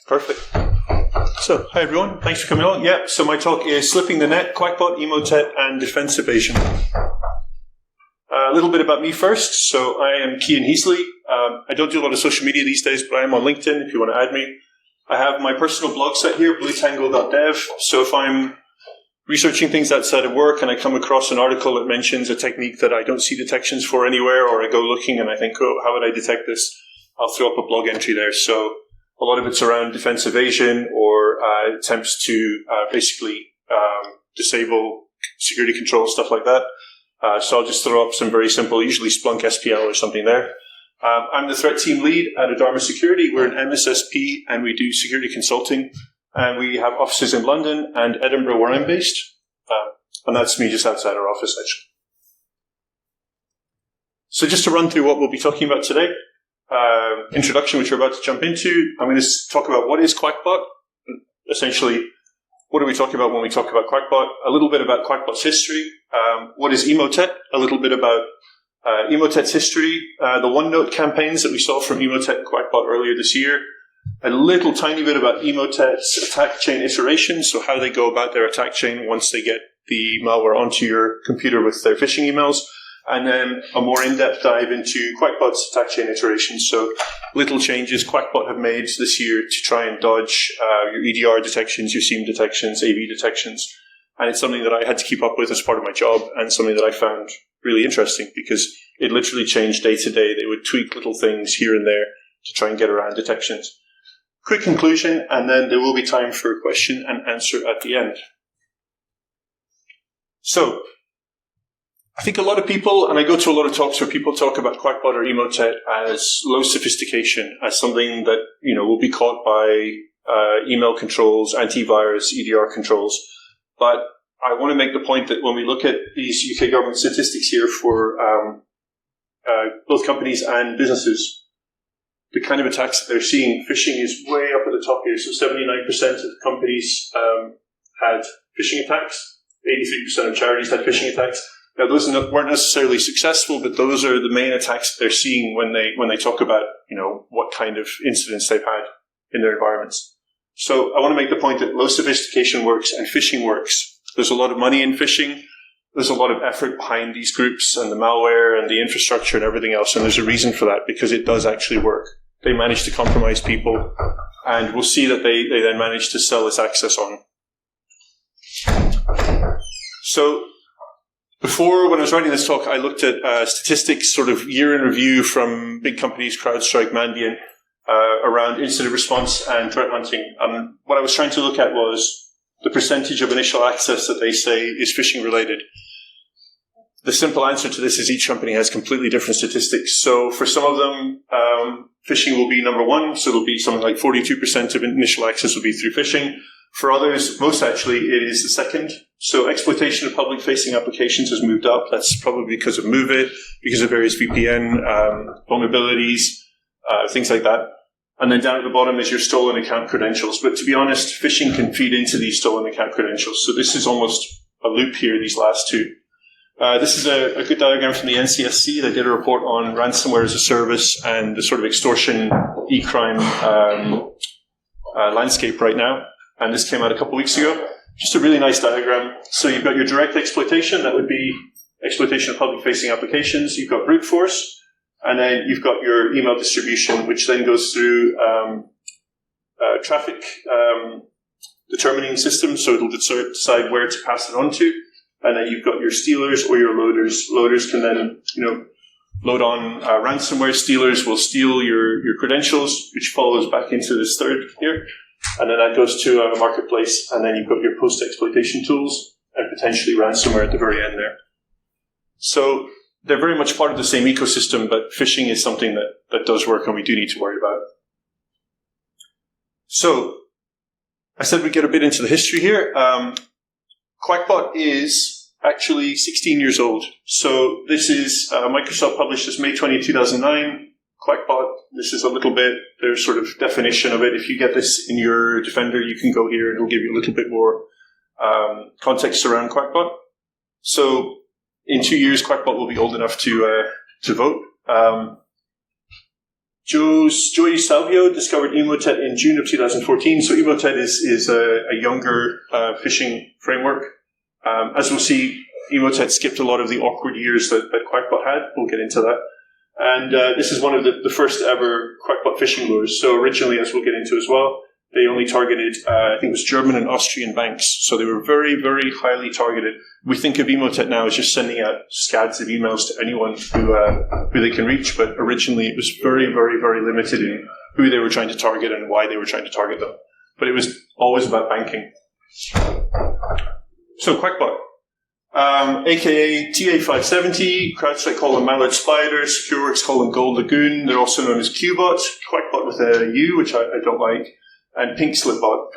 Perfect. So, hi everyone. Thanks for coming on. Yeah, so my talk is Slipping the Net, Qakbot, Emotet, and Defense Evasion. A little bit about me first. So, I am Cian Heasley. I don't do a lot of social media these days, but I am on LinkedIn if you want to add me. I have my personal blog site here, bluetangle.dev. So, if I'm researching things outside of work and I come across an article that mentions a technique that I don't see detections for anywhere, or I go looking and I think, oh, how would I detect this? I'll throw up a blog entry there. So, a lot of it's around defense evasion or attempts to basically disable security control, stuff like that. So I'll just throw up some very simple, usually Splunk SPL or something there. I'm the threat team lead at Adama Security. We're an MSSP and we do security consulting. And we have offices in London and Edinburgh where I'm based. And that's me just outside our office, actually. So just to run through what we'll be talking about today. Introduction, which we're about to jump into. I'm going to talk about what is Qakbot. Essentially, what are we talking about when we talk about Qakbot? A little bit about Qakbot's history. What is Emotet? A little bit about Emotet's history. The OneNote campaigns that we saw from Emotet and Qakbot earlier this year. A little tiny bit about Emotet's attack chain iteration, so how they go about their attack chain once they get the malware onto your computer with their phishing emails. And then a more in-depth dive into Qakbot's attack chain iterations. So little changes Qakbot have made this year to try and dodge your EDR detections, your SIEM detections, AV detections. And it's something that I had to keep up with as part of my job and something that I found really interesting because it literally changed day to day. They would tweak little things here and there to try and get around detections. Quick conclusion, and then there will be time for question and answer at the end. So, I think a lot of people, and I go to a lot of talks where people talk about Qakbot or Emotet as low sophistication, as something that, will be caught by email controls, antivirus, EDR controls. But I want to make the point that when we look at these UK government statistics here for both companies and businesses, the kind of attacks that they're seeing, phishing is way up at the top here. So 79% of companies had phishing attacks, 83% of charities had phishing attacks. Now, those weren't necessarily successful, but those are the main attacks that they're seeing when they talk about, what kind of incidents they've had in their environments. So I want to make the point that low sophistication works and phishing works. There's a lot of money in phishing. There's a lot of effort behind these groups and the malware and the infrastructure and everything else. And there's a reason for that because it does actually work. They manage to compromise people, and we'll see that they then manage to sell this access on. So, before, when I was writing this talk, I looked at statistics, sort of year in review from big companies, CrowdStrike, Mandiant, around incident response and threat hunting. What I was trying to look at was the percentage of initial access that they say is phishing related. The simple answer to this is each company has completely different statistics. So for some of them, phishing will be number one. So it'll be something like 42% of initial access will be through phishing. For others, most actually, it is the second. So exploitation of public-facing applications has moved up. That's probably because of MoveIt, because of various VPN vulnerabilities, things like that. And then down at the bottom is your stolen account credentials. But to be honest, phishing can feed into these stolen account credentials. So this is almost a loop here, these last two. This is a good diagram from the NCSC. They did a report on ransomware as a service and the sort of extortion e-crime landscape right now. And this came out a couple of weeks ago. Just a really nice diagram. So you've got your direct exploitation. That would be exploitation of public-facing applications. You've got brute force. And then you've got your email distribution, which then goes through traffic determining systems. So it'll decide where to pass it on to. And then you've got your stealers or your loaders. Loaders can then, load on ransomware. Stealers will steal your credentials, which follows back into this third here. And then that goes to a marketplace, and then you've got your post-exploitation tools and potentially ransomware at the very end there. So they're very much part of the same ecosystem, but phishing is something that does work and we do need to worry about. So I said we'd get a bit into the history here. Qakbot is actually 16 years old. So this is, Microsoft published this May 20, 2009. Qakbot, this is a little bit, there's sort of definition of it. If you get this in your Defender, you can go here and it'll give you a little bit more context around Qakbot. So in 2 years, Qakbot will be old enough to vote. Joey Salvio discovered Emotet in June of 2014. So Emotet is a younger phishing framework. As we'll see, Emotet skipped a lot of the awkward years that Qakbot had. We'll get into that. And this is one of the first ever Qakbot phishing lures. So originally, as we'll get into as well, they only targeted, I think it was German and Austrian banks. So they were very, very highly targeted. We think of Emotet now as just sending out scads of emails to anyone who they can reach. But originally, it was very, very, very limited in who they were trying to target and why they were trying to target them. But it was always about banking. So Qakbot. AKA TA570, CrowdStrike call them Malware Spider, SecureWorks call them Gold Lagoon. They're also known as Qbot, Qakbot with a U, which I don't like, and Pink Slipbot.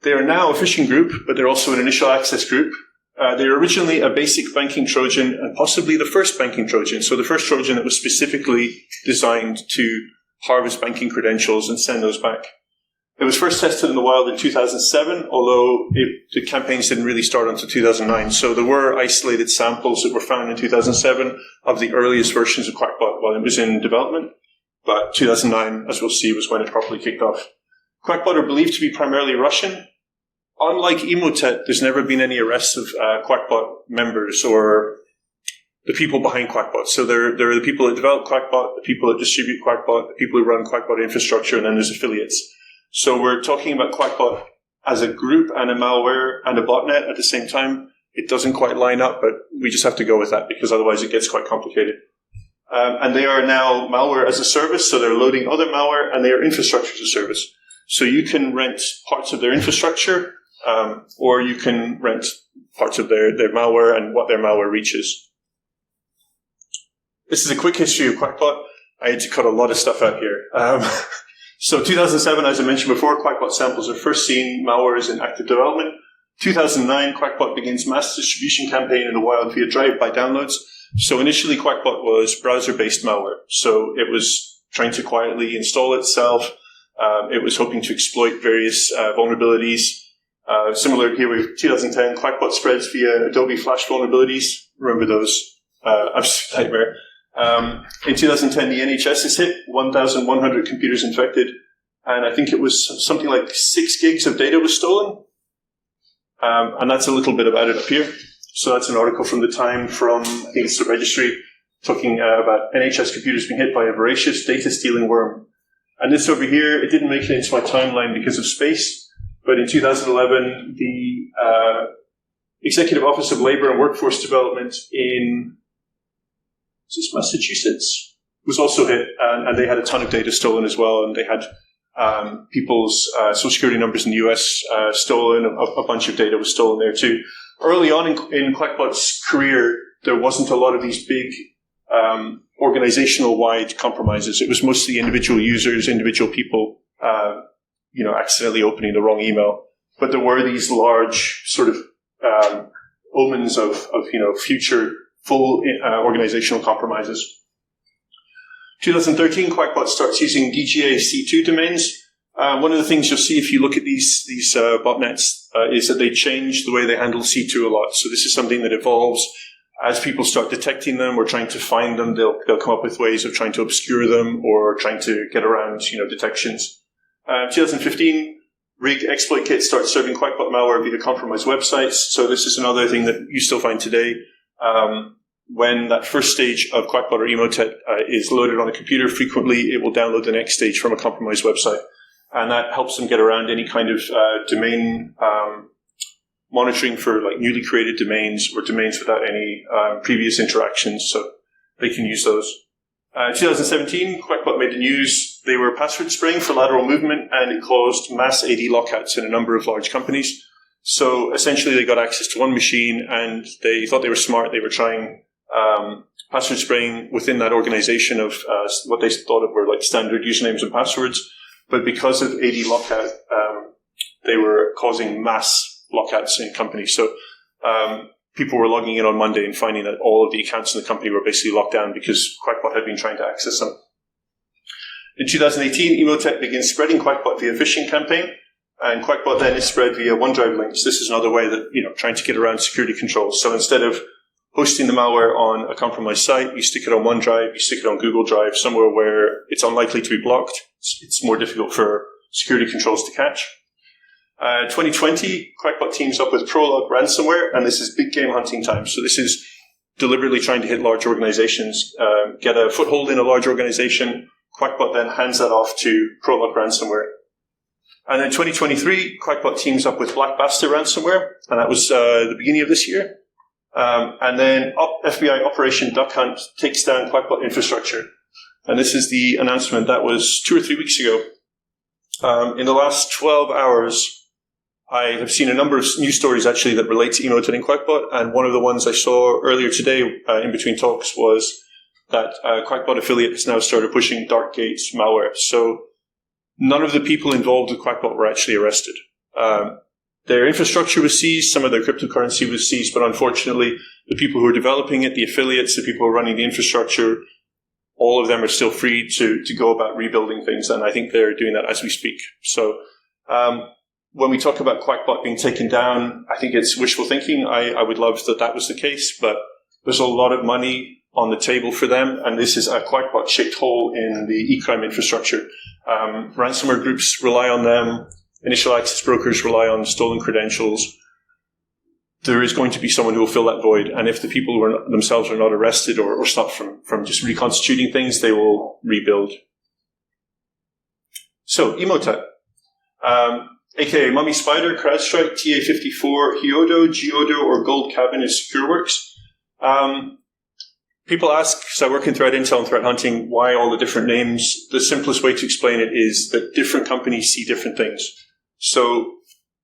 They are now a phishing group, but they're also an initial access group. They were originally a basic banking Trojan and possibly the first banking Trojan. So the first Trojan that was specifically designed to harvest banking credentials and send those back. It was first tested in the wild in 2007, although the campaigns didn't really start until 2009. So there were isolated samples that were found in 2007 of the earliest versions of Qakbot while it was in development. But 2009, as we'll see, was when it properly kicked off. Qakbot are believed to be primarily Russian. Unlike Emotet, there's never been any arrests of Qakbot members or the people behind Qakbot. So there are the people that develop Qakbot, the people that distribute Qakbot, the people who run Qakbot infrastructure, and then there's affiliates. So we're talking about Qakbot as a group and a malware and a botnet at the same time. It doesn't quite line up, but we just have to go with that because otherwise it gets quite complicated. And they are now malware as a service, so they're loading other malware, and they are infrastructure as a service. So you can rent parts of their infrastructure, or you can rent parts of their malware and what their malware reaches. This is a quick history of Qakbot. I had to cut a lot of stuff out here. So 2007, as I mentioned before, Qakbot samples are first seen. Malware is in active development. 2009, Qakbot begins mass distribution campaign in the wild via drive-by downloads. So initially, Qakbot was browser-based malware. So it was trying to quietly install itself. It was hoping to exploit various vulnerabilities. Similar here with 2010, Qakbot spreads via Adobe Flash vulnerabilities. Remember those? Absolute nightmare. In 2010, the NHS is hit, 1,100 computers infected, and I think it was something like 6 gigs of data was stolen. And that's a little bit about it up here. So that's an article from the time from, I think it's the registry, talking about NHS computers being hit by a voracious data-stealing worm. And this over here, it didn't make it into my timeline because of space, but in 2011, the Executive Office of Labour and Workforce Development in Massachusetts was also hit, and they had a ton of data stolen as well, and they had people's social security numbers in the US stolen. A bunch of data was stolen there too. Early on in Qakbot's career, there wasn't a lot of these big organizational-wide compromises. It was mostly individual users, individual people, accidentally opening the wrong email. But there were these large sort of omens of future full organizational compromises. 2013, Qakbot starts using DGA C2 domains. One of the things you'll see if you look at these botnets is that they change the way they handle C2 a lot. So this is something that evolves as people start detecting them or trying to find them. They'll come up with ways of trying to obscure them or trying to get around detections. 2015, Rig Exploit Kit starts serving Qakbot malware via compromised websites. So this is another thing that you still find today. When that first stage of Qakbot or Emotet is loaded on a computer, frequently it will download the next stage from a compromised website. And that helps them get around any kind of domain monitoring for like newly created domains or domains without any previous interactions. So they can use those. 2017, Qakbot made the news. They were password spraying for lateral movement, and it caused mass AD lockouts in a number of large companies. So essentially they got access to one machine and they thought they were smart. They were trying password spraying within that organization of what they thought of were like standard usernames and passwords. But because of AD lockout, they were causing mass lockouts in companies. So people were logging in on Monday and finding that all of the accounts in the company were basically locked down because Qakbot had been trying to access them. In 2018, Emotet begins spreading Qakbot via phishing campaign. And Qakbot then is spread via OneDrive links. This is another way that, trying to get around security controls. So instead of hosting the malware on a compromised site. You stick it on OneDrive, you stick it on Google Drive, somewhere where it's unlikely to be blocked. It's more difficult for security controls to catch. 2020, Qakbot teams up with Prolog ransomware, and this is big game hunting time. So this is deliberately trying to hit large organizations, get a foothold in a large organization. Qakbot then hands that off to Prolog ransomware. And then 2023, Qakbot teams up with Black Bastard ransomware, and that was the beginning of this year. And then FBI Operation Duck Hunt takes down Qakbot infrastructure. And this is the announcement that was 2 or 3 weeks ago. In the last 12 hours, I have seen a number of news stories actually that relate to Emotet and Qakbot, and one of the ones I saw earlier today in between talks was that Qakbot affiliate has now started pushing Darkgate malware. So none of the people involved with Qakbot were actually arrested. Their infrastructure was seized, some of their cryptocurrency was seized, but unfortunately the people who are developing it, the affiliates, the people who are running the infrastructure, all of them are still free to go about rebuilding things, and I think they're doing that as we speak. So when we talk about Qakbot being taken down, I think it's wishful thinking. I would love that was the case, but there's a lot of money on the table for them, and this is a Qakbot-shaped hole in the e-crime infrastructure. Ransomware groups rely on them. Initial access brokers rely on stolen credentials. There is going to be someone who will fill that void, and if the people who themselves are not arrested or stopped from just reconstituting things, they will rebuild. So, Emotet. AKA Mummy Spider, CrowdStrike, TA54, Hyodo, Geodo, or Gold Cabin is SecureWorks. People ask, because I work in threat intel and threat hunting, why all the different names? The simplest way to explain it is that different companies see different things. So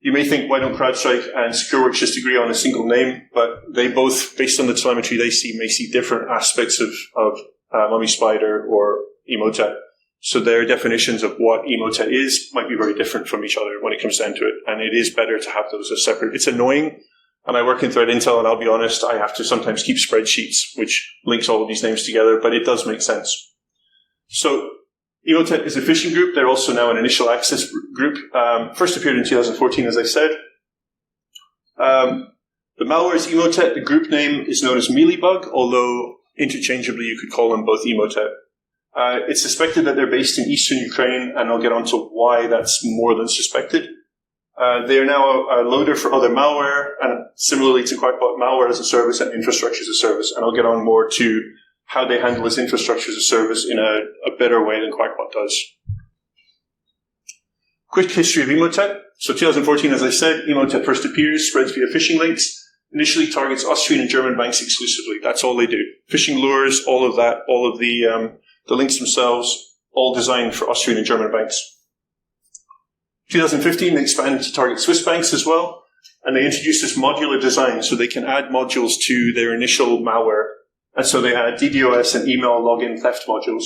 you may think, why don't CrowdStrike and SecureWorks just agree on a single name? But they both, based on the telemetry they see, may see different aspects of Mummy Spider or Emotet. So their definitions of what Emotet is might be very different from each other when it comes down to it. And it is better to have those as separate. It's annoying. And I work in threat intel, and I'll be honest, I have to sometimes keep spreadsheets, which links all of these names together, but it does make sense. So Emotet is a phishing group. They're also now an initial access group. First appeared in 2014, as I said. The malware is Emotet. The group name is known as Mealybug, although interchangeably you could call them both Emotet. It's suspected that they're based in eastern Ukraine, and I'll get on to why that's more than suspected. They are now a loader for other malware, and similarly to Qakbot, malware as a service and infrastructure as a service. And I'll get on more to how they handle this infrastructure as a service in a better way than Qakbot does. Quick history of Emotet. So 2014, as I said, Emotet first appears, spreads via phishing links, initially targets Austrian and German banks exclusively. That's all they do. Phishing lures, all of that, all of the links themselves, all designed for Austrian and German banks. 2015, they expanded to target Swiss banks as well, and they introduced this modular design so they can add modules to their initial malware. And so they add DDoS and email login theft modules.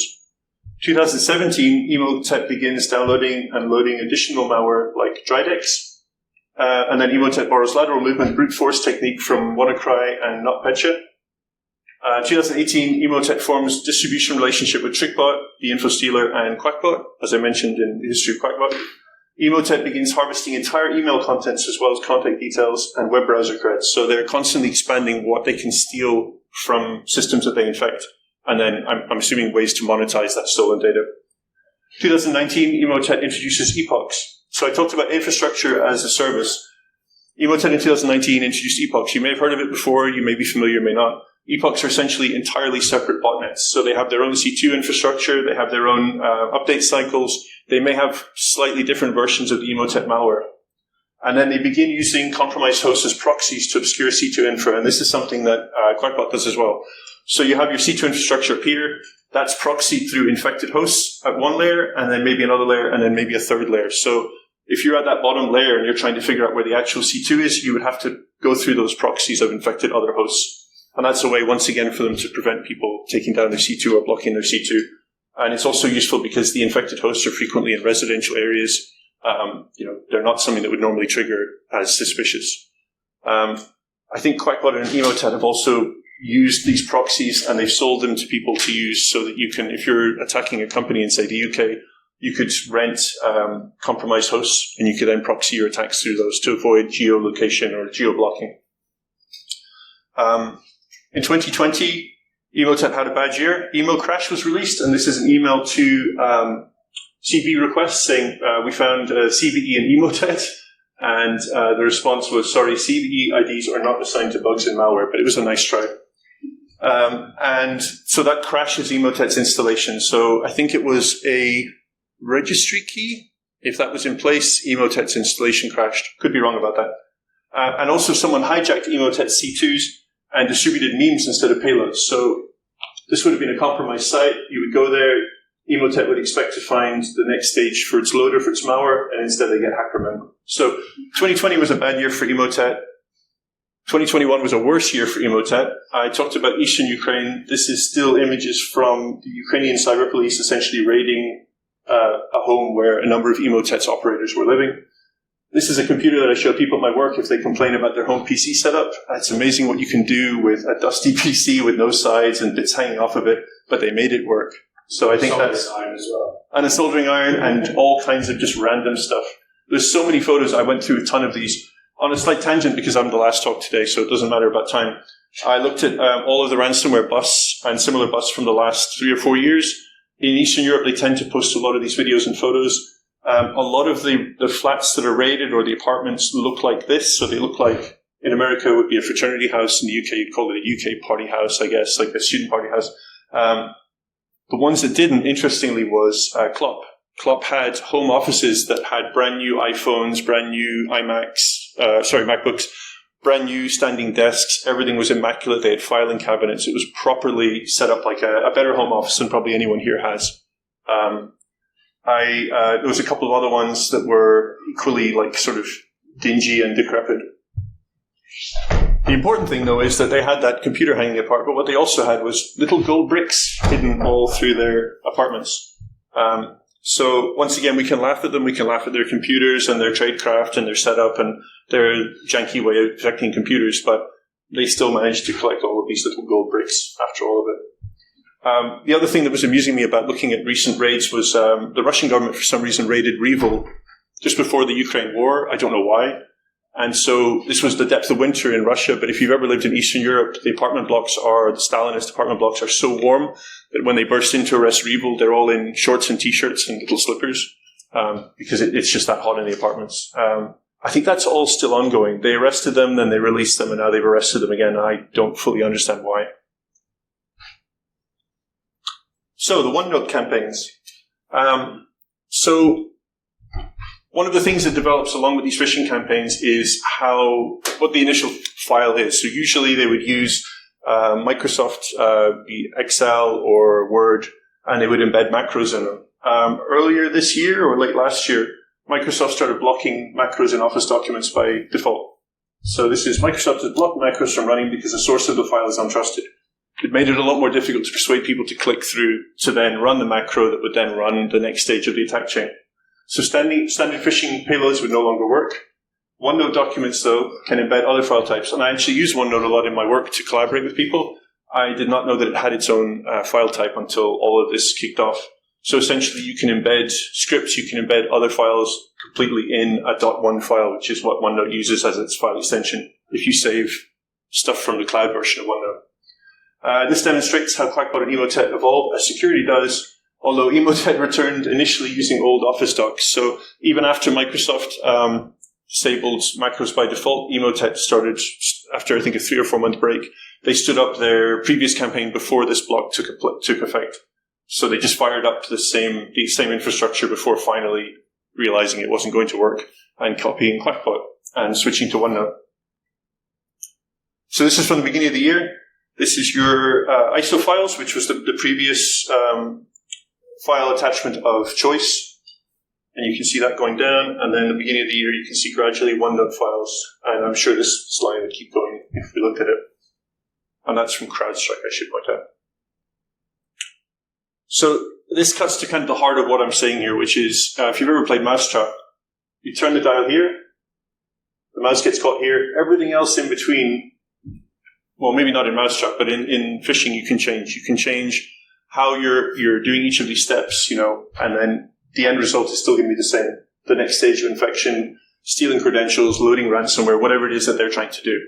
2017, Emotet begins downloading and loading additional malware like Dridex. And then Emotet borrows lateral movement brute force technique from WannaCry and NotPetya. 2018, Emotet forms distribution relationship with TrickBot, the info stealer, and Qakbot, as I mentioned in the history of Qakbot. Emotet begins harvesting entire email contents as well as contact details and web browser creds. So they're constantly expanding what they can steal from systems that they infect. And then I'm assuming ways to monetize that stolen data. 2019, Emotet introduces epochs. So I talked about infrastructure as a service. Emotet in 2019 introduced epochs. You may have heard of it before. You may be familiar, may not. Epochs are essentially entirely separate botnets. So they have their own C2 infrastructure. They have their own update cycles. They may have slightly different versions of the Emotet malware. And then they begin using compromised hosts as proxies to obscure C2 infra. And this is something that Qakbot does as well. So you have your C2 infrastructure up here. That's proxied through infected hosts at one layer, and then maybe another layer, and then maybe a third layer. So if you're at that bottom layer and you're trying to figure out where the actual C2 is, you would have to go through those proxies of infected other hosts. And that's a way, once again, for them to prevent people taking down their C2 or blocking their C2. And it's also useful because the infected hosts are frequently in residential areas. They're not something that would normally trigger as suspicious. I think Qakbot and Emotet have also used these proxies, and they've sold them to people to use so that you can, if you're attacking a company in, say, the UK, you could rent compromised hosts, and you could then proxy your attacks through those to avoid geolocation or geo-blocking. In 2020, Emotet had a bad year. Emo Crash was released, and this is an email to CVE requests saying, we found CVE in Emotet, and the response was, sorry, CVE IDs are not assigned to bugs and malware, but it was a nice try. And so that crashes Emotet's installation. So I think it was a registry key. If that was in place, Emotet's installation crashed. Could be wrong about that. And also someone hijacked Emotet C2s and distributed memes instead of payloads. So this would have been a compromised site. You would go there, Emotet would expect to find the next stage for its loader, for its malware, and instead they get hacker memo. So 2020 was a bad year for Emotet. 2021 was a worse year for Emotet. I talked about Eastern Ukraine. This is still images from the Ukrainian cyber police essentially raiding a home where a number of Emotet's operators were living. This is a computer that I show people at my work if they complain about their home PC setup. It's amazing what you can do with a dusty PC with no sides and bits hanging off of it, but they made it work. So I think that's... iron as well. And a soldering iron and all kinds of just random stuff. There's so many photos. I went through a ton of these. On a slight tangent, because I'm the last talk today, so it doesn't matter about time, I looked at all of the ransomware busts and similar busts from the last 3 or 4 years. In Eastern Europe, they tend to post a lot of these videos and photos. A lot of the flats that are raided or the apartments look like this. So they look like, in America, it would be a fraternity house. In the UK, you'd call it a UK party house, I guess, like a student party house. The ones that didn't, interestingly, was Klopp. Klopp had home offices that had brand new iPhones, brand new MacBooks, brand new standing desks. Everything was immaculate. They had filing cabinets. It was properly set up like a better home office than probably anyone here has. There was a couple of other ones that were equally like sort of dingy and decrepit. The important thing, though, is that they had that computer hanging apart, but what they also had was little gold bricks hidden all through their apartments. So once again, we can laugh at them. We can laugh at their computers and their tradecraft and their setup and their janky way of protecting computers, but they still managed to collect all of these little gold bricks after all of it. The other thing that was amusing me about looking at recent raids was the Russian government, for some reason, raided Revil just before the Ukraine war. I don't know why. And so this was the depth of winter in Russia, but if you've ever lived in Eastern Europe, the Stalinist apartment blocks are so warm that when they burst into arrest Revil, they're all in shorts and T-shirts and little slippers because it's just that hot in the apartments. I think that's all still ongoing. They arrested them, then they released them, and now they've arrested them again. I don't fully understand why. So the OneNote campaigns. One of the things that develops along with these phishing campaigns is what the initial file is. So usually they would use Microsoft, Excel or Word, and they would embed macros in them. Earlier this year or late last year, Microsoft started blocking macros in Office documents by default. So Microsoft has blocked macros from running because the source of the file is untrusted. It made it a lot more difficult to persuade people to click through to then run the macro that would then run the next stage of the attack chain. So standard phishing payloads would no longer work. OneNote documents, though, can embed other file types. And I actually use OneNote a lot in my work to collaborate with people. I did not know that it had its own file type until all of this kicked off. So essentially, you can embed scripts, you can embed other files completely in a .1 file, which is what OneNote uses as its file extension if you save stuff from the cloud version of OneNote. This demonstrates how Qakbot and Emotet evolve, as security does, although Emotet returned initially using old Office docs. So even after Microsoft disabled macros by default, Emotet started, after I think a 3 or 4 month break, they stood up their previous campaign before this block took effect. So they just fired up the same infrastructure before finally realizing it wasn't going to work and copying Qakbot and switching to OneNote. So this is from the beginning of the year. This is your ISO files, which was the previous file attachment of choice. And you can see that going down. And then at the beginning of the year, you can see gradually OneNote files. And I'm sure this slide would keep going if we looked at it. And that's from CrowdStrike, I should point out. So this cuts to kind of the heart of what I'm saying here, which is if you've ever played Mousetrap, you turn the dial here, the mouse gets caught here, everything else in between, well, maybe not in Mousetrap, but in phishing you can change. You can change how you're doing each of these steps, and then the end result is still going to be the same. The next stage of infection, stealing credentials, loading ransomware, whatever it is that they're trying to do.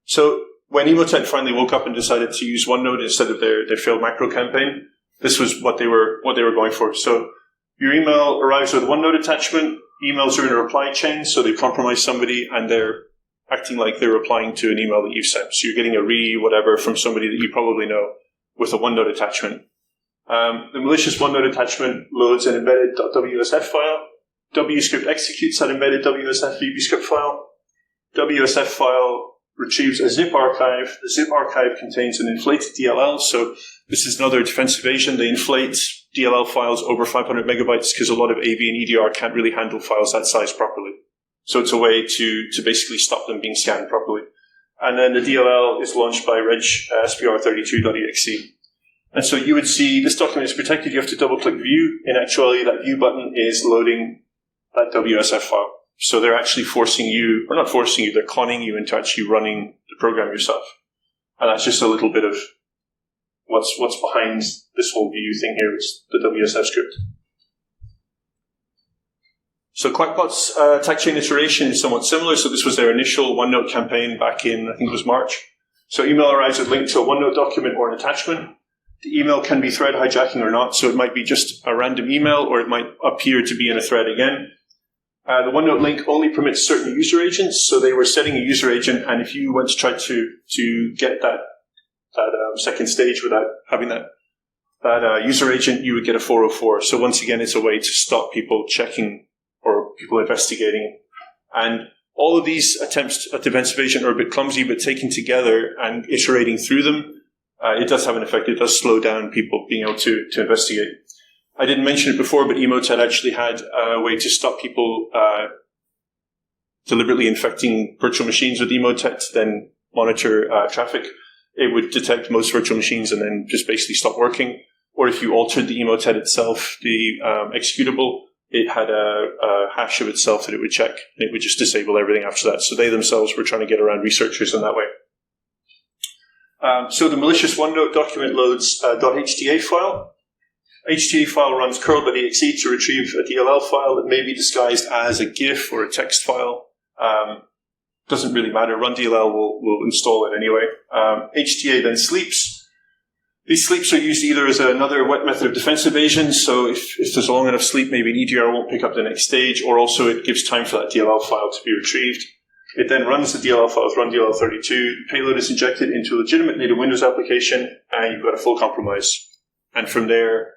So when Emotet finally woke up and decided to use OneNote instead of their failed macro campaign, this was what they were going for. So your email arrives with a OneNote attachment. Emails are in a reply chain, so they compromise somebody, and they're acting like they're replying to an email that you sent. So you're getting a whatever from somebody that you probably know with a OneNote attachment. The malicious OneNote attachment loads an embedded .wsf file. WScript executes that embedded WSF VBScript file. WSF file retrieves a zip archive. The zip archive contains an inflated DLL. So this is another defense evasion. They inflate DLL files over 500 megabytes because a lot of AV and EDR can't really handle files that size properly. So it's a way to basically stop them being scanned properly. And then the DLL is launched by reg spr32.exe. And so you would see this document is protected. You have to double-click view. In actuality, that view button is loading that WSF file. So they're actually forcing you, or not forcing you, they're conning you into actually running the program yourself. And that's just a little bit of what's behind this whole view thing here is the WSF script. So Qakbot's attack chain iteration is somewhat similar. So this was their initial OneNote campaign back in, I think it was March. So email arrives with a link to a OneNote document or an attachment. The email can be thread hijacking or not. So it might be just a random email, or it might appear to be in a thread again. The OneNote link only permits certain user agents. So they were setting a user agent, and if you went to try to get that second stage without having that user agent, you would get a 404. So once again, it's a way to stop people checking or people investigating. And all of these attempts at defense evasion are a bit clumsy, but taken together and iterating through them, it does have an effect. It does slow down people being able to investigate. I didn't mention it before, but Emotet actually had a way to stop people deliberately infecting virtual machines with Emotet to then monitor traffic. It would detect most virtual machines and then just basically stop working. Or if you altered the Emotet itself, the executable, it had a hash of itself that it would check, and it would just disable everything after that. So they themselves were trying to get around researchers in that way. So the malicious OneNote document loads a .hta file. HTA file runs curl.exe to retrieve a DLL file that may be disguised as a GIF or a text file. Doesn't really matter. Run DLL will install it anyway. HTA then sleeps. These sleeps are used either as another wet method of defense evasion, so if there's a long enough sleep, maybe an EDR won't pick up the next stage, or also it gives time for that DLL file to be retrieved. It then runs the DLL file with run DLL32. The payload is injected into a legitimate native Windows application, and you've got a full compromise. And from there,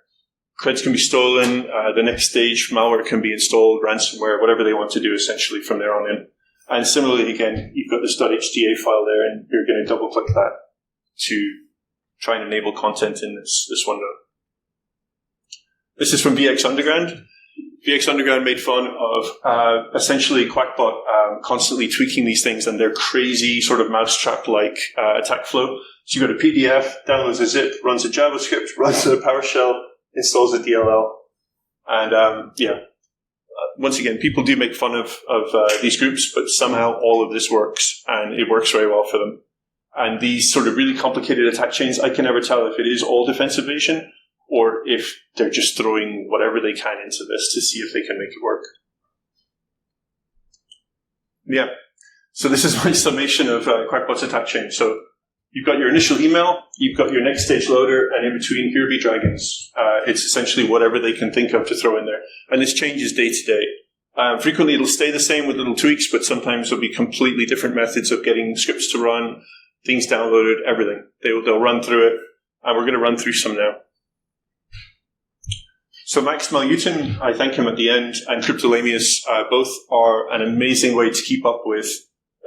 creds can be stolen, the next stage, malware can be installed, ransomware, whatever they want to do essentially from there on in. And similarly, again, you've got this .hta file there, and you're going to double-click that to try and enable content in this OneNote. This is from VX Underground. VX Underground made fun of essentially Qakbot constantly tweaking these things and their crazy sort of mousetrap-like attack flow. So you go to PDF, downloads a zip, runs a JavaScript, runs a PowerShell, installs a DLL, and once again, people do make fun of these groups, but somehow all of this works, and it works very well for them. And these sort of really complicated attack chains, I can never tell if it is all defense evasion or if they're just throwing whatever they can into this to see if they can make it work. Yeah. So this is my summation of Qakbot's attack chain. So you've got your initial email, you've got your next stage loader, and in between, here be dragons. It's essentially whatever they can think of to throw in there. And this changes day to day. Frequently, it'll stay the same with little tweaks, but sometimes there'll be completely different methods of getting scripts to run, things downloaded, everything. They'll run through it, and we're going to run through some now. So Max Malutin, I thank him at the end, and Cryptolamius, both are an amazing way to keep up with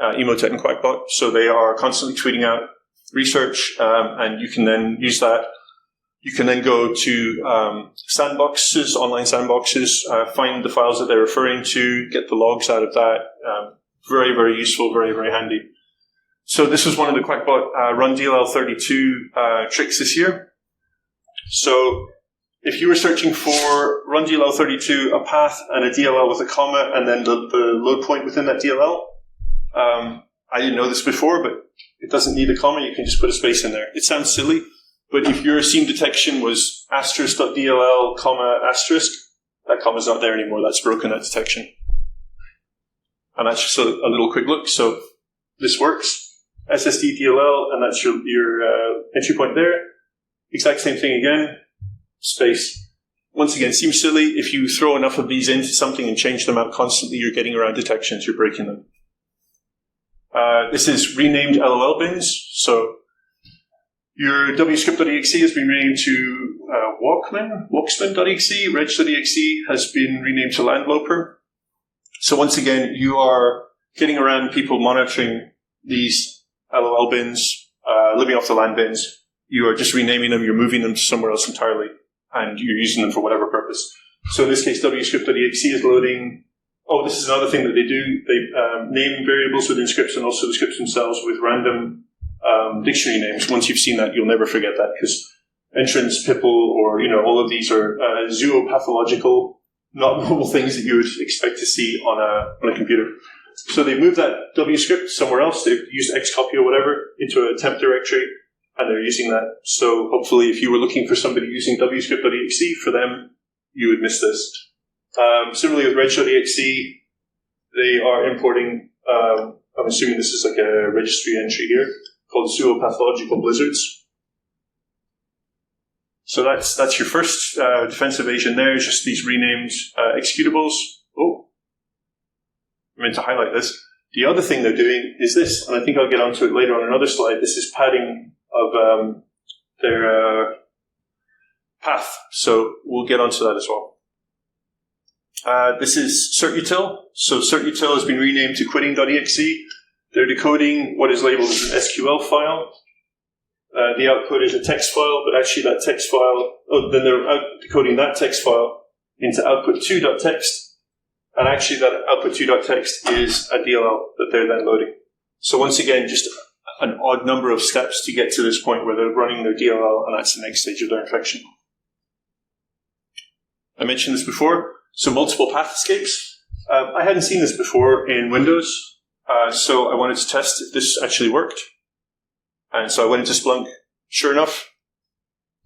Emotet and Qakbot. So they are constantly tweeting out research, and you can then use that. You can then go to sandboxes, online sandboxes, find the files that they're referring to, get the logs out of that. Very, very useful, very, very handy. So this was one of the Qakbot run DLL32 tricks this year. So if you were searching for run DLL32, a path and a DLL with a comma, and then the load point within that DLL, I didn't know this before, but it doesn't need a comma. You can just put a space in there. It sounds silly, but if your seam detection was asterisk.dll, comma, asterisk, that comma's not there anymore. That's broken that detection. And that's just a little quick look. So this works. SSD DLL, and that's your entry point there. Exact same thing again, space. Once again, seems silly. If you throw enough of these into something and change them out constantly, you're getting around detections, you're breaking them. This is renamed LLL bins. So your wscript.exe has been renamed to Walksman.exe. Reg.exe has been renamed to Landloper. So once again, you are getting around people monitoring these LLL bins, living off the LAN bins. You are just renaming them, you're moving them to somewhere else entirely, and you're using them for whatever purpose. So in this case, wscript.exe is loading. Oh, this is another thing that they do. They name variables within scripts and also the scripts themselves with random dictionary names. Once you've seen that, you'll never forget that, because entrance, PIPL, or all of these are zoopathological, not normal things that you would expect to see on a computer. So they moved that wscript somewhere else. They've used xcopy or whatever into a temp directory, and they're using that. So hopefully, if you were looking for somebody using wscript.exe, for them, you would miss this. Similarly with reg.exe, they are importing, I'm assuming this is like a registry entry here, called zoopathological blizzards. So that's your first defense evasion there, just these renamed executables. Oh, I meant to highlight this. The other thing they're doing is this, and I think I'll get onto it later on another slide. This is padding of their path. So we'll get onto that as well. This is certutil. So certutil has been renamed to quitting.exe. They're decoding what is labeled as an SQL file. The output is a text file, but actually that text file, then they're decoding that text file into output2.txt, and actually that output2.txt is a DLL that they're then loading. So once again, just an odd number of steps to get to this point where they're running their DLL, and that's the next stage of their infection. I mentioned this before, so multiple path escapes. I hadn't seen this before in Windows, so I wanted to test if this actually worked. And so I went into Splunk. Sure enough,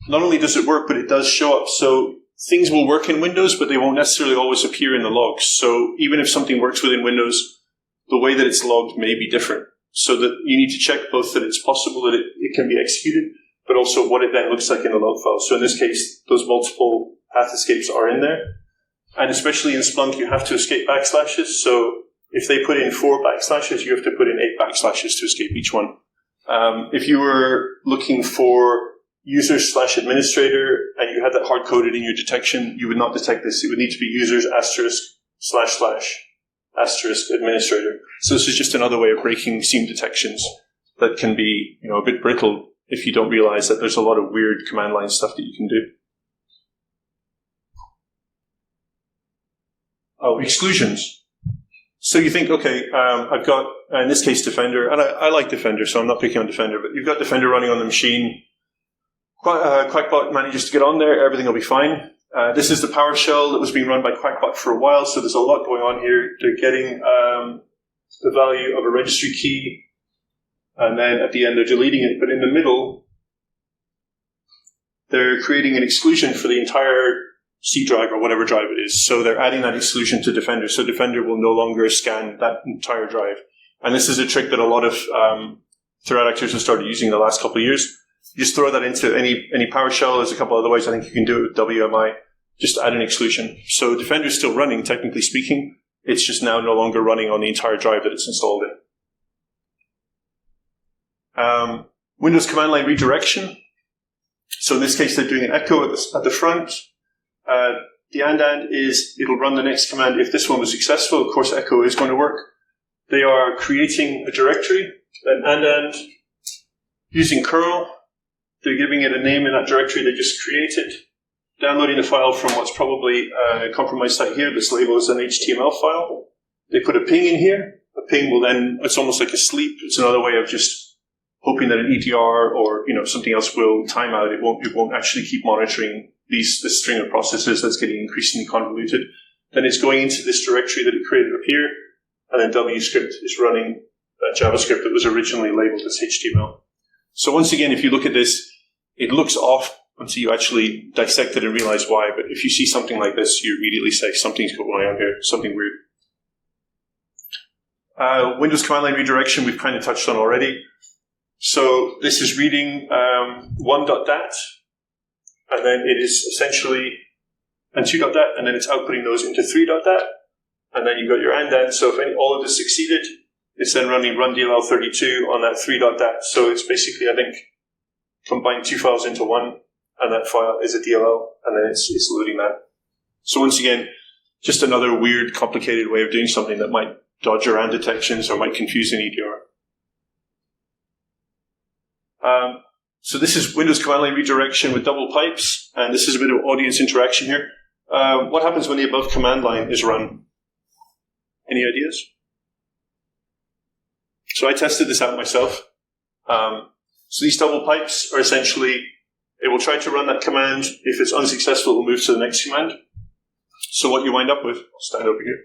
not only does it work, but it does show up. So things will work in Windows, but they won't necessarily always appear in the logs. So even if something works within Windows, the way that it's logged may be different. So that you need to check both that it's possible that it can be executed, but also what it then looks like in the log file. So in this case, those multiple path escapes are in there. And especially in Splunk, you have to escape backslashes. So if they put in 4 backslashes, you have to put in 8 backslashes to escape each one. If you were looking for user/administrator and you had that hard-coded in your detection, you would not detect this. It would need to be users *// administrator. So this is just another way of breaking seam detections that can be, a bit brittle if you don't realize that there's a lot of weird command line stuff that you can do. Oh, exclusions. So you think, okay, I've got, in this case, Defender, and I like Defender, so I'm not picking on Defender, but you've got Defender running on the machine. Qakbot manages to get on there, everything will be fine. This is the PowerShell that was being run by Qakbot for a while, so there's a lot going on here. They're getting the value of a registry key, and then at the end they're deleting it, but in the middle, they're creating an exclusion for the entire C drive or whatever drive it is. So they're adding that exclusion to Defender. So Defender will no longer scan that entire drive. And this is a trick that a lot of threat actors have started using in the last couple of years. You just throw that into any PowerShell. There's a couple other ways. I think you can do it with WMI. Just add an exclusion. So Defender is still running, technically speaking. It's just now no longer running on the entire drive that it's installed in. Windows command line redirection. So in this case, they're doing an echo at the front. The and is it'll run the next command if this one was successful. Of course, echo is going to work. They are creating a directory, an and using curl. They're giving it a name in that directory they just created, downloading a file from what's probably a compromised site here that's labeled as an HTML file. They put a ping in here. A ping will then, it's almost like a sleep. It's another way of just hoping that an EDR or something else will time out. It won't actually keep monitoring this string of processes that's getting increasingly convoluted. Then it's going into this directory that it created up here, and then WScript is running that JavaScript that was originally labeled as HTML. So once again, if you look at this, it looks off until you actually dissect it and realize why. But if you see something like this, you immediately say something's going on here, something weird. Windows command line redirection we've kind of touched on already. So this is reading 1.dat, and then it is essentially, and 2.dat, and then it's outputting those into 3.dat, and then you've got your and. So if all of this succeeded, it's then running run DLL32 on that 3.dat. So it's basically, I think, combined two files into one, and that file is a DLL, and then it's loading that. So once again, just another weird, complicated way of doing something that might dodge around detections or might confuse an EDR. So this is Windows command line redirection with double pipes, and this is a bit of audience interaction here. What happens when the above command line is run? Any ideas? So I tested this out myself. So these double pipes are essentially, it will try to run that command. If it's unsuccessful, it will move to the next command. So what you wind up with, I'll stand over here.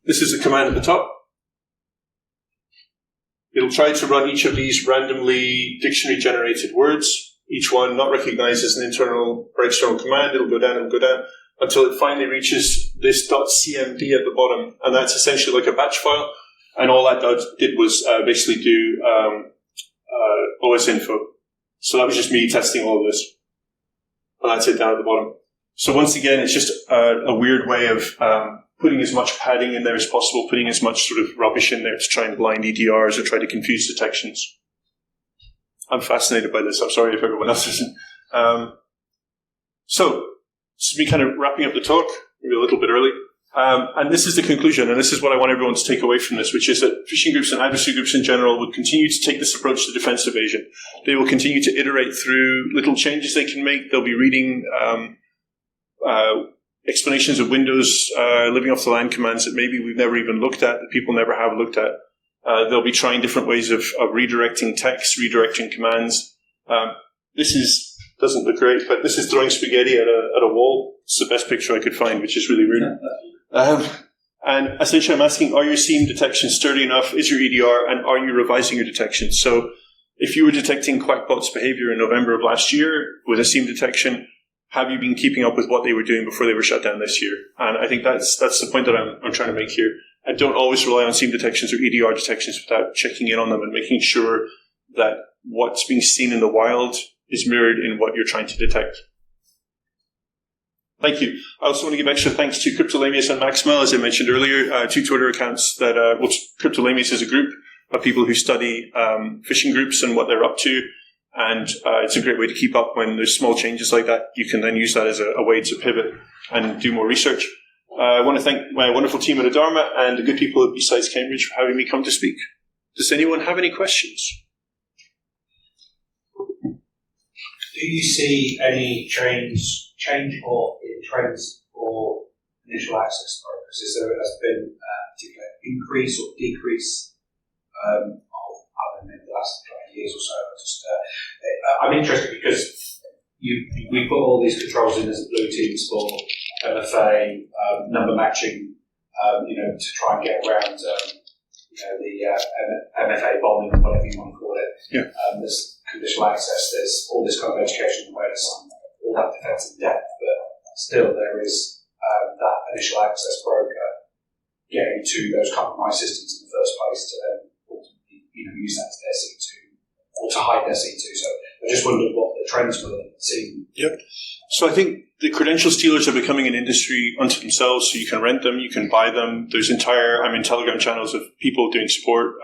This is the command at the top. It'll try to run each of these randomly dictionary-generated words, each one not recognized as an internal or external command. It'll go down, until it finally reaches this .cmd at the bottom, and that's essentially like a batch file. And all that did was basically do OS info. So that was just me testing all of this. And that's it down at the bottom. So once again, it's just a weird way of putting as much padding in there as possible, putting as much sort of rubbish in there to try and blind EDRs or try to confuse detections. I'm fascinated by this. I'm sorry if everyone else isn't. So this is me kind of wrapping up the talk, maybe a little bit early. And this is the conclusion, and this is what I want everyone to take away from this, which is that phishing groups and adversary groups in general will continue to take this approach to defense evasion. They will continue to iterate through little changes they can make. They'll be reading explanations of Windows living off the land commands that maybe we've never even looked at, that people never have looked at. They'll be trying different ways of redirecting text, redirecting commands. This doesn't look great, but this is throwing spaghetti at a wall. It's the best picture I could find, which is really rude. And essentially I'm asking, are your SIEM detections sturdy enough? Is your EDR? And are you revising your detections? So if you were detecting Qakbot's behavior in November of last year with a SIEM detection, have you been keeping up with what they were doing before they were shut down this year? And I think that's the point that I'm trying to make here. And don't always rely on SIEM detections or EDR detections without checking in on them and making sure that what's being seen in the wild is mirrored in what you're trying to detect. Thank you. I also want to give extra thanks to Cryptolamius and Maxmel, as I mentioned earlier, two Twitter accounts that, Cryptolamius is a group of people who study phishing groups and what they're up to. And it's a great way to keep up when there's small changes like that. You can then use that as a way to pivot and do more research. I want to thank my wonderful team at Adharma and the good people at Besides Cambridge for having me come to speak. Does anyone have any questions? Do you see any change or in trends for initial access brokers? Is there has been a particular increase or decrease of in the last 20 years or so? I'm interested because we put all these controls in as blue teams for MFA, number matching, to try and get around the MFA bombing, whatever you want to call it. Yeah. There's conditional access, there's all this kind of education and awareness on all that defense in depth, but still there is that initial access broker getting to those compromised systems in the first place to then ultimately use that as their C2 or to hide their C2. So I just wondered what the trends were seeing. Yep. So I think the credential stealers are becoming an industry unto themselves. So you can rent them, you can buy them. There's I'm in Telegram channels of people doing support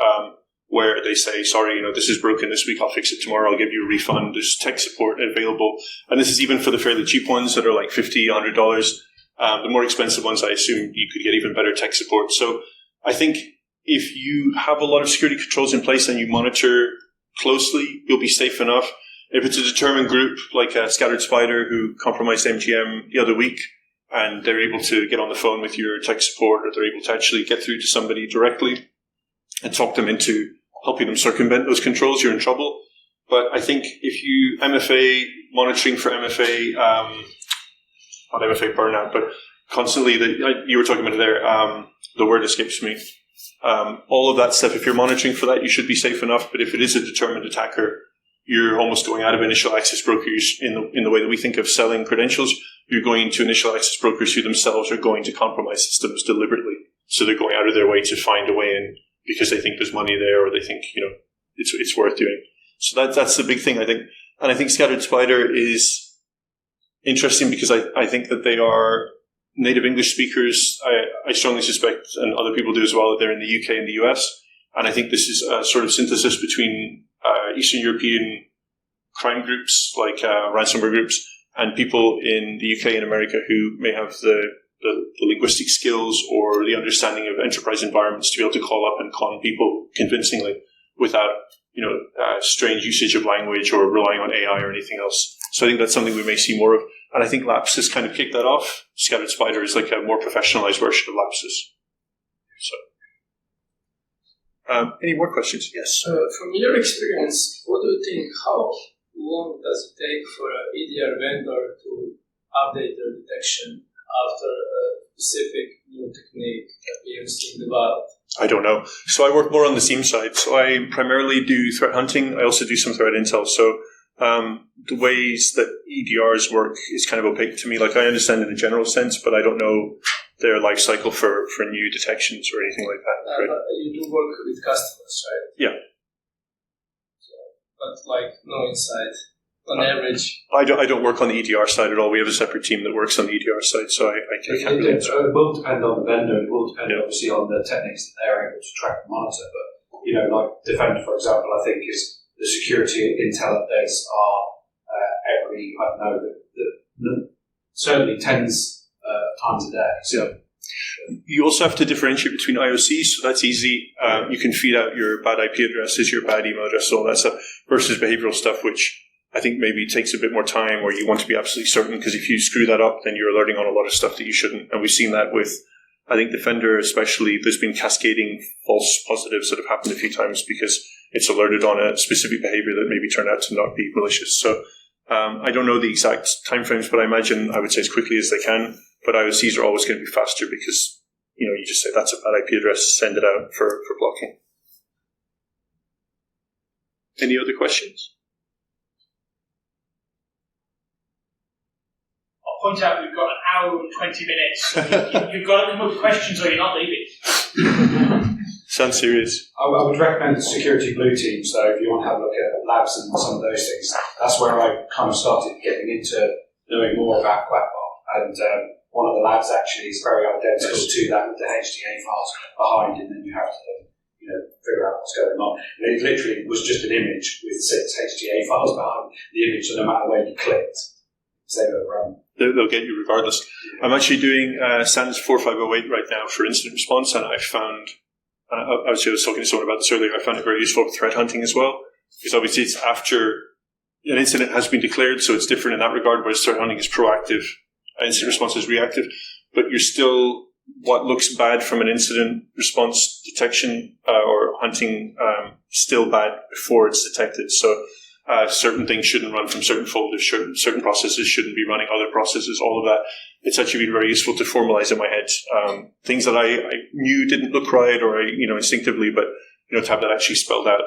where they say, sorry, this is broken this week, I'll fix it tomorrow, I'll give you a refund. There's tech support available. And this is even for the fairly cheap ones that are like $50, $100. The more expensive ones, I assume you could get even better tech support. So I think if you have a lot of security controls in place and you monitor closely, you'll be safe enough. If it's a determined group like a Scattered Spider who compromised MGM the other week and they're able to get on the phone with your tech support or they're able to actually get through to somebody directly and talk them into helping them circumvent those controls, you're in trouble. But I think if you MFA, monitoring for MFA, not MFA burnout, but constantly, you were talking about it there, the word escapes me. All of that stuff, if you're monitoring for that, you should be safe enough. But if it is a determined attacker, you're almost going out of initial access brokers in the way that we think of selling credentials. You're going into initial access brokers who themselves are going to compromise systems deliberately. So they're going out of their way to find a way in because they think there's money there or they think, it's worth doing. So that's the big thing, I think. And I think Scattered Spider is interesting because I think that they are native English speakers. I strongly suspect, and other people do as well, that they're in the UK and the US. And I think this is a sort of synthesis between Eastern European crime groups, like ransomware groups, and people in the UK and America who may have the linguistic skills or the understanding of enterprise environments to be able to call up and con people convincingly without, strange usage of language or relying on AI or anything else. So I think that's something we may see more of. And I think Lapsus kind of kicked that off. Scattered Spider is like a more professionalized version of Lapsus. So, any more questions? Yes. From your experience, what do you think? How long does it take for an EDR vendor to update their detection after a specific new technique appears in the wild? I don't know. So I work more on the SIEM side. So I primarily do threat hunting. I also do some threat intel. So the ways that EDRs work is kind of opaque to me. Like, I understand in a general sense, but I don't know their life cycle for new detections or anything like that. Right? You do work with customers, right? Yeah. But no insight on average. I don't work on the EDR side at all. We have a separate team that works on the EDR side, so I can't really answer. It will depend on the vendor. It will depend, obviously, on the techniques that they're able to track and monitor. But, like Defender, for example, I think is the security intel updates are every, certainly tens times a day. So. Yeah. You also have to differentiate between IOCs, so that's easy. You can feed out your bad IP addresses, your bad email addresses, all that stuff, versus behavioral stuff, which I think maybe takes a bit more time, or you want to be absolutely certain, because if you screw that up, then you're alerting on a lot of stuff that you shouldn't. And we've seen that with, I think, Defender especially. There's been cascading false positives that have happened a few times because it's alerted on a specific behavior that maybe turned out to not be malicious. So I don't know the exact timeframes, but I imagine I would say as quickly as they can. But IOCs are always going to be faster because, you just say that's a bad IP address, send it out for blocking. Any other questions? I'll point out we've got an hour and 20 minutes. So you've got to come up with questions or you're not leaving. Sounds serious. I would recommend the Security Blue team. So if you want to have a look at labs and some of those things, that's where I kind of started getting into knowing more about Qakbot. And one of the labs actually is very identical to that with the HTA files behind, and then you have to figure out what's going on. And it literally was just an image with 6 HTA files behind the image, so no matter where you clicked, they will run. They'll get you regardless. I'm actually doing standards 4508 right now for incident response, and I found, I was talking to someone about this earlier, I found it very useful for threat hunting as well, because obviously it's after an incident has been declared, so it's different in that regard, whereas threat hunting is proactive, incident response is reactive, but you're still, what looks bad from an incident response detection or hunting, still bad before it's detected. So certain things shouldn't run from certain folders, certain processes shouldn't be running other processes, all of that. It's actually been very useful to formalize in my head things that I knew didn't look right, or instinctively, but to have that actually spelled out.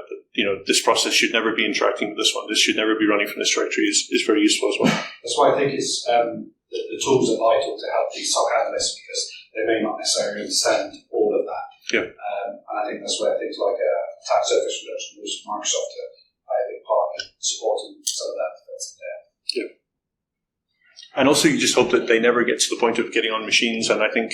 This process should never be interacting with this one. This should never be running from this directory is very useful as well. That's why I think it's the tools are vital to help these SOC analysts, because they may not necessarily understand all of that. Yeah. And I think that's where things like attack surface reduction was Microsoft play a big part in supporting some of that there. Yeah. And also, you just hope that they never get to the point of getting on machines. And I think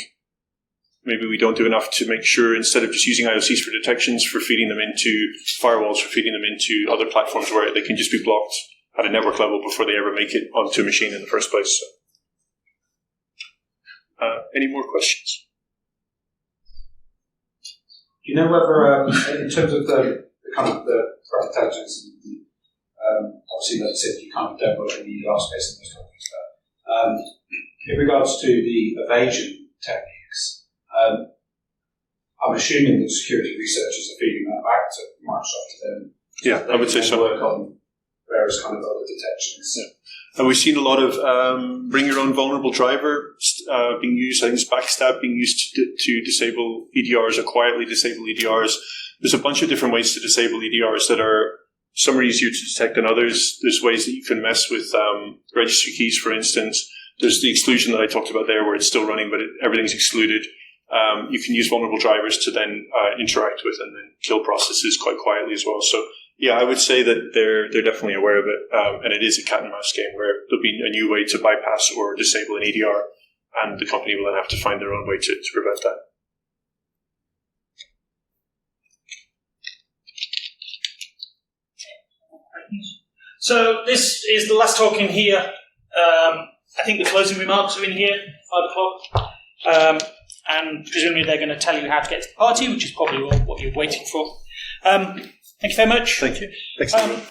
maybe we don't do enough to make sure, instead of just using IOCs for detections, for feeding them into firewalls, for feeding them into other platforms where they can just be blocked at a network level before they ever make it onto a machine in the first place. So. Any more questions? Do you know whether, in terms of the kind of the threat intelligence, obviously, like you said, you kind of don't work in the EDR space and those kind of things, but in regards to the evasion techniques, I'm assuming that security researchers are feeding that back to Microsoft to them. Yeah, I would say so. Work on various kind of other detections. Yeah. And we've seen a lot of bring your own vulnerable driver being used. I think it's Backstab being used to disable EDRs or quietly disable EDRs. There's a bunch of different ways to disable EDRs that are, some are easier to detect than others. There's ways that you can mess with registry keys, for instance. There's the exclusion that I talked about there where it's still running, but everything's excluded. You can use vulnerable drivers to then interact with and then kill processes quite quietly as well. So Yeah, I would say that they're definitely aware of it, and it is a cat and mouse game where there'll be a new way to bypass or disable an EDR, and the company will then have to find their own way to prevent that. So this is the last talk in here. I think the closing remarks are in here, 5 o'clock. And presumably they're going to tell you how to get to the party, which is probably what you're waiting for. Thank you very much. Thank you. Thanks, everyone.